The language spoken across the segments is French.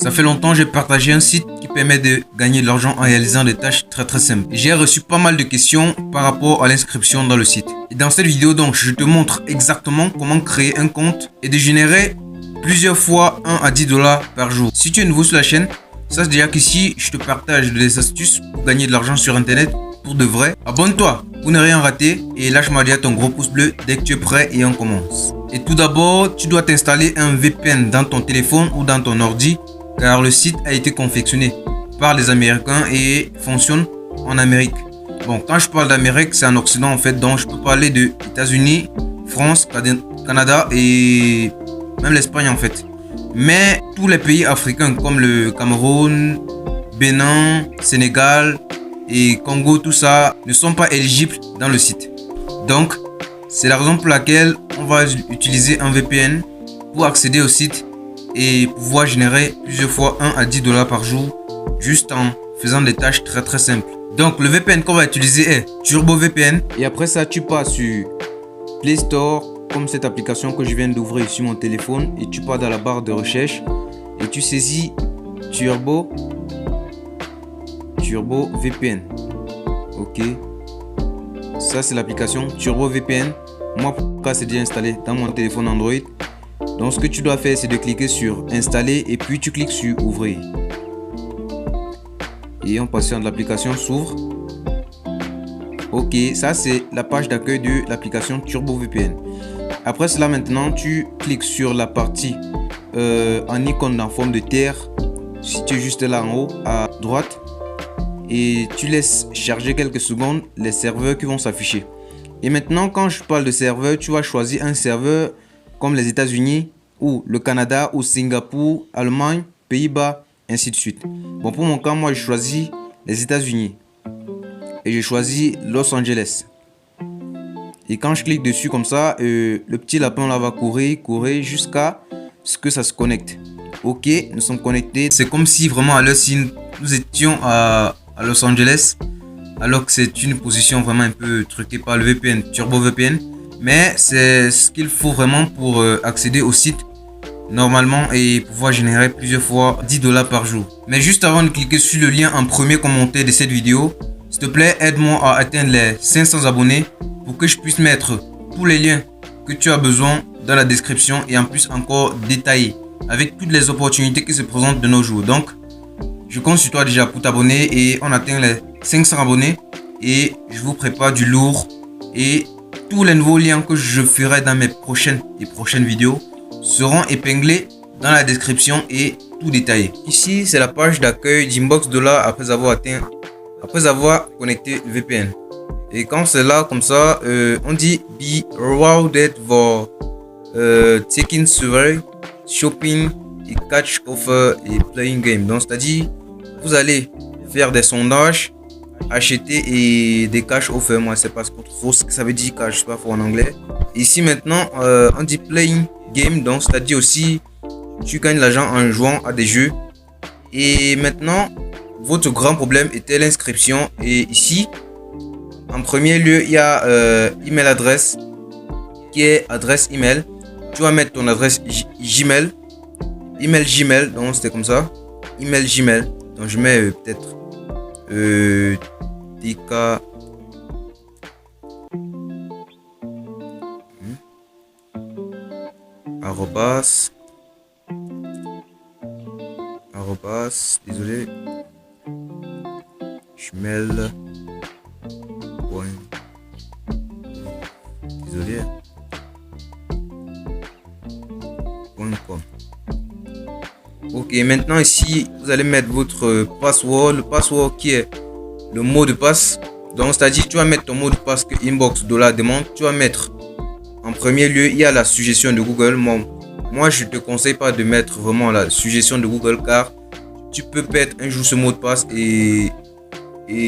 Ça fait longtemps que j'ai partagé un site qui permet de gagner de l'argent en réalisant des tâches très simples. J'ai reçu pas mal de questions par rapport à l'inscription dans le site. Et dans cette vidéo donc, je te montre exactement comment créer un compte et de générer plusieurs fois 1 à 10 dollars par jour. Si tu es nouveau sur la chaîne, sache déjà qu'ici, je te partage des astuces pour gagner de l'argent sur internet pour de vrai. Abonne-toi pour ne rien rater et lâche-moi déjà ton gros pouce bleu dès que tu es prêt et on commence. Et tout d'abord, tu dois t'installer un VPN dans ton téléphone ou dans ton ordi car le site a été confectionné par les Américains et fonctionne en Amérique. Bon, quand je parle d'Amérique, c'est en Occident en fait, donc je peux parler de États-Unis, France, Canada et même l'Espagne en fait. Mais tous les pays africains comme le Cameroun, Bénin, Sénégal et Congo, tout ça ne sont pas éligibles dans le site. Donc, c'est la raison pour laquelle on va utiliser un VPN pour accéder au site et pouvoir générer plusieurs fois 1 à 10 dollars par jour juste en faisant des tâches très simples. Donc, le VPN qu'on va utiliser est TurboVPN et après ça, tu pars sur Play Store comme cette application que je viens d'ouvrir sur mon téléphone et tu pars dans la barre de recherche et tu saisis TurboVPN. Ok, ça c'est l'application TurboVPN. Moi pour cas c'est déjà installé dans mon téléphone Android. Donc ce que tu dois faire c'est de cliquer sur installer et puis tu cliques sur ouvrir et en patiente l'application s'ouvre. Ok, ça c'est la page d'accueil de l'application TurboVPN. Après cela maintenant tu cliques sur la partie en icône en forme de terre située juste là en haut à droite et tu laisses charger quelques secondes les serveurs qui vont s'afficher. Et maintenant quand je parle de serveur, tu vas choisir un serveur comme les États-Unis ou le Canada ou Singapour, Allemagne, Pays-Bas, ainsi de suite. Bon, pour mon cas, moi je choisis les États-Unis et je choisis Los Angeles. Et quand je clique dessus comme ça, le petit lapin là va courir jusqu'à ce que ça se connecte. Ok, nous sommes connectés. C'est comme si vraiment à l'heure si nous étions à Los Angeles, alors que c'est une position vraiment un peu truquée par le VPN, TurboVPN. Mais c'est ce qu'il faut vraiment pour accéder au site normalement et pouvoir générer plusieurs fois 10 dollars par jour. Mais juste avant de cliquer sur le lien en premier commentaire de cette vidéo, s'il te plaît, aide-moi à atteindre les 500 abonnés pour que je puisse mettre tous les liens que tu as besoin dans la description et en plus encore détaillé avec toutes les opportunités qui se présentent de nos jours. Donc, je compte sur toi déjà pour t'abonner et on atteint les 500 abonnés et je vous prépare du lourd et tous les nouveaux liens que je ferai dans mes prochaines vidéos seront épinglés dans la description et tout détaillé. Ici, c'est la page d'accueil d'Inbox Dollar après avoir connecté le VPN. Et quand c'est là comme ça, on dit be rewarded for taking survey, shopping et catch offer et playing game. Donc c'est-à-dire vous allez faire des sondages, acheter et des cash offers. Moi c'est pas trop ce que ça veut dire cash, je sais pas fort en anglais. Ici maintenant on dit playing game, donc c'est à dire aussi tu gagnes l'argent en jouant à des jeux. Et maintenant votre grand problème était l'inscription et ici en premier lieu il y a email adresse qui est adresse email. Tu vas mettre ton adresse Gmail, email Gmail, donc c'était comme ça, email Gmail. Donc je mets peut-être DK désolé, Gmail désolé .com. Ok, maintenant ici vous allez mettre votre password, le password qui est le mot de passe. Donc c'est à dire tu vas mettre ton mot de passe que Inbox Dollar demande. Tu vas mettre en premier lieu il y a la suggestion de Google. Moi je te conseille pas de mettre vraiment la suggestion de Google car tu peux perdre un jour ce mot de passe et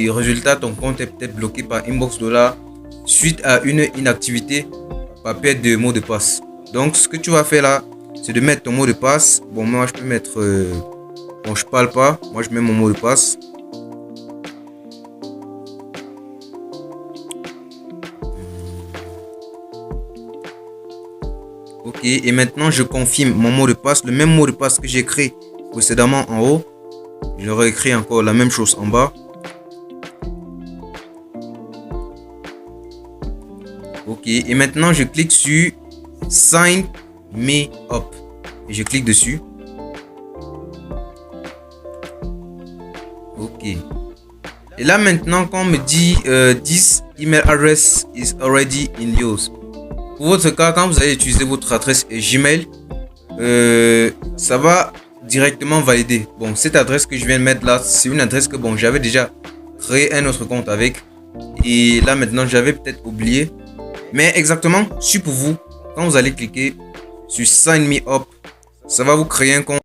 résultat ton compte est peut-être bloqué par Inbox Dollar suite à une inactivité par perte de mot de passe. Donc ce que tu vas faire là, c'est de mettre ton mot de passe. Bon, moi je peux mettre bon, je parle pas, moi je mets mon mot de passe. Ok, et maintenant je confirme mon mot de passe, le même mot de passe que j'ai créé précédemment en haut. J'aurais écrit encore la même chose en bas. Ok, et maintenant je clique sur Sign Me Up. Et je clique dessus. Ok. Et là maintenant, quand on me dit This email address is already in use. Pour votre cas, quand vous allez utiliser votre adresse Gmail, ça va directement valider. Bon, cette adresse que je viens de mettre là, c'est une adresse que bon, j'avais déjà créé un autre compte avec. Et là maintenant, j'avais peut-être oublié. Mais exactement, pour vous, quand vous allez cliquer sur Sign Me Up, ça va vous créer un compte.